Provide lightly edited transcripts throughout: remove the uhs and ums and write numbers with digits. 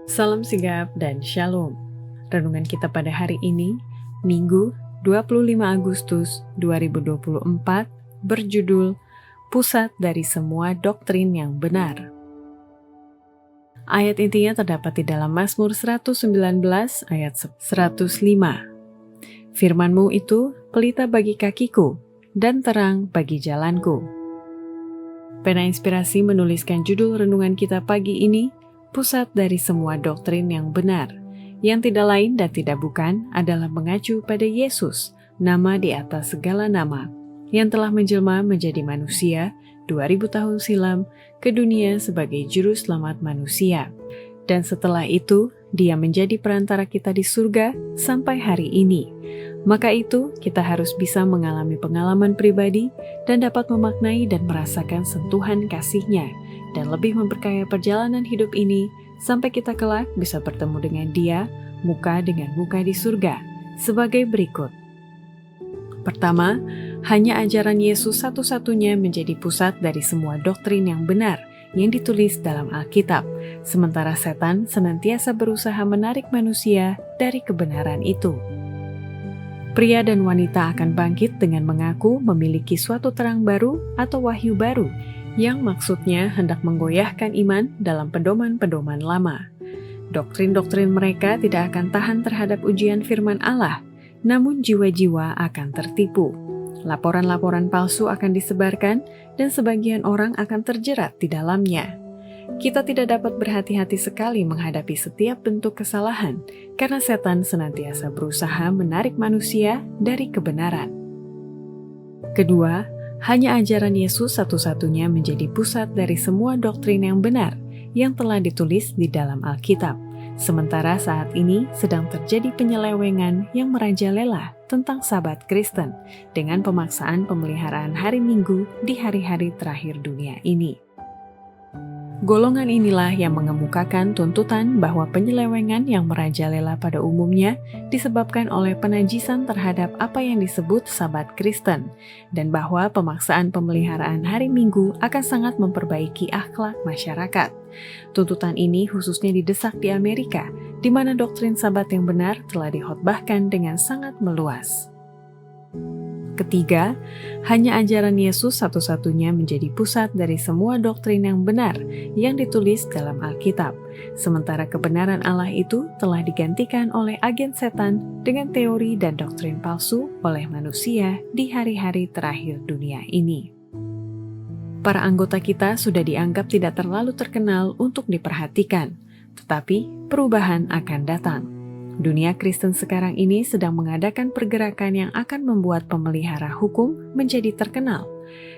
Salam sigap dan shalom. Renungan kita pada hari ini, Minggu 25 Agustus 2024, berjudul Pusat dari Semua Doktrin yang Benar. Ayat intinya terdapat di dalam Mazmur 119 ayat 105. Firman-Mu itu pelita bagi kakiku dan terang bagi jalanku. Pena Inspirasi menuliskan judul renungan kita pagi ini, Pusat dari Semua Doktrin yang Benar, yang tidak lain dan tidak bukan adalah mengacu pada Yesus, nama di atas segala nama, yang telah menjelma menjadi manusia 2000 tahun silam ke dunia sebagai juru selamat manusia. Dan setelah itu, Dia menjadi perantara kita di surga sampai hari ini. Maka itu, kita harus bisa mengalami pengalaman pribadi dan dapat memaknai dan merasakan sentuhan kasih-Nya, dan lebih memperkaya perjalanan hidup ini sampai kita kelak bisa bertemu dengan Dia muka dengan muka di surga, sebagai berikut. Pertama, hanya ajaran Yesus satu-satunya menjadi pusat dari semua doktrin yang benar yang ditulis dalam Alkitab, sementara setan senantiasa berusaha menarik manusia dari kebenaran itu. Pria dan wanita akan bangkit dengan mengaku memiliki suatu terang baru atau wahyu baru, yang maksudnya hendak menggoyahkan iman dalam pedoman-pedoman lama. Doktrin-doktrin mereka tidak akan tahan terhadap ujian firman Allah, namun jiwa-jiwa akan tertipu. Laporan-laporan palsu akan disebarkan dan sebagian orang akan terjerat di dalamnya. Kita tidak dapat berhati-hati sekali menghadapi setiap bentuk kesalahan, karena setan senantiasa berusaha menarik manusia dari kebenaran. Kedua, hanya ajaran Yesus satu-satunya menjadi pusat dari semua doktrin yang benar yang telah ditulis di dalam Alkitab. Sementara saat ini sedang terjadi penyelewengan yang merajalela tentang Sabat Kristen dengan pemaksaan pemeliharaan hari Minggu di hari-hari terakhir dunia ini. Golongan inilah yang mengemukakan tuntutan bahwa penyelewengan yang merajalela pada umumnya disebabkan oleh penajisan terhadap apa yang disebut Sabat Kristen, dan bahwa pemaksaan pemeliharaan hari Minggu akan sangat memperbaiki akhlak masyarakat. Tuntutan ini khususnya didesak di Amerika, di mana doktrin Sabat yang benar telah dihotbahkan dengan sangat meluas. Ketiga, hanya ajaran Yesus satu-satunya menjadi pusat dari semua doktrin yang benar yang ditulis dalam Alkitab, sementara kebenaran Allah itu telah digantikan oleh agen setan dengan teori dan doktrin palsu oleh manusia di hari-hari terakhir dunia ini. Para anggota kita sudah dianggap tidak terlalu terkenal untuk diperhatikan, tetapi perubahan akan datang. Dunia Kristen sekarang ini sedang mengadakan pergerakan yang akan membuat pemelihara hukum menjadi terkenal.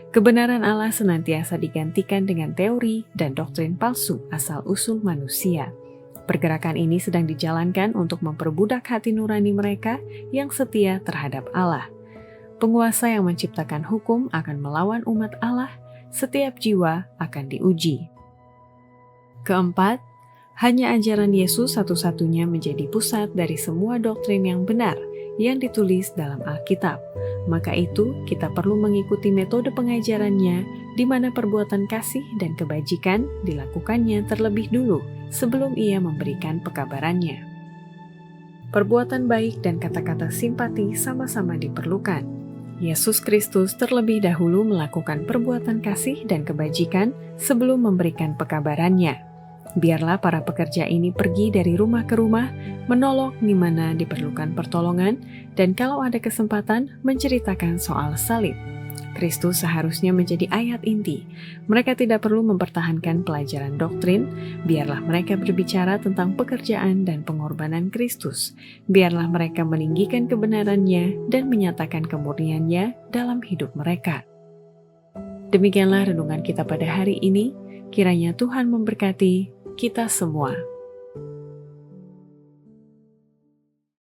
Kebenaran Allah senantiasa digantikan dengan teori dan doktrin palsu asal-usul manusia. Pergerakan ini sedang dijalankan untuk memperbudak hati nurani mereka yang setia terhadap Allah. Penguasa yang menciptakan hukum akan melawan umat Allah, setiap jiwa akan diuji. Keempat, hanya ajaran Yesus satu-satunya menjadi pusat dari semua doktrin yang benar yang ditulis dalam Alkitab. Maka itu, kita perlu mengikuti metode pengajarannya, di mana perbuatan kasih dan kebajikan dilakukannya terlebih dulu sebelum ia memberikan pekabarannya. Perbuatan baik dan kata-kata simpati sama-sama diperlukan. Yesus Kristus terlebih dahulu melakukan perbuatan kasih dan kebajikan sebelum memberikan pekabarannya. Biarlah para pekerja ini pergi dari rumah ke rumah, menolong di mana diperlukan pertolongan, dan kalau ada kesempatan menceritakan soal salib. Kristus seharusnya menjadi ayat inti. Mereka tidak perlu mempertahankan pelajaran doktrin, biarlah mereka berbicara tentang pekerjaan dan pengorbanan Kristus. Biarlah mereka meninggikan kebenarannya dan menyatakan kemurniannya dalam hidup mereka. Demikianlah renungan kita pada hari ini. Kiranya Tuhan memberkati kita semua.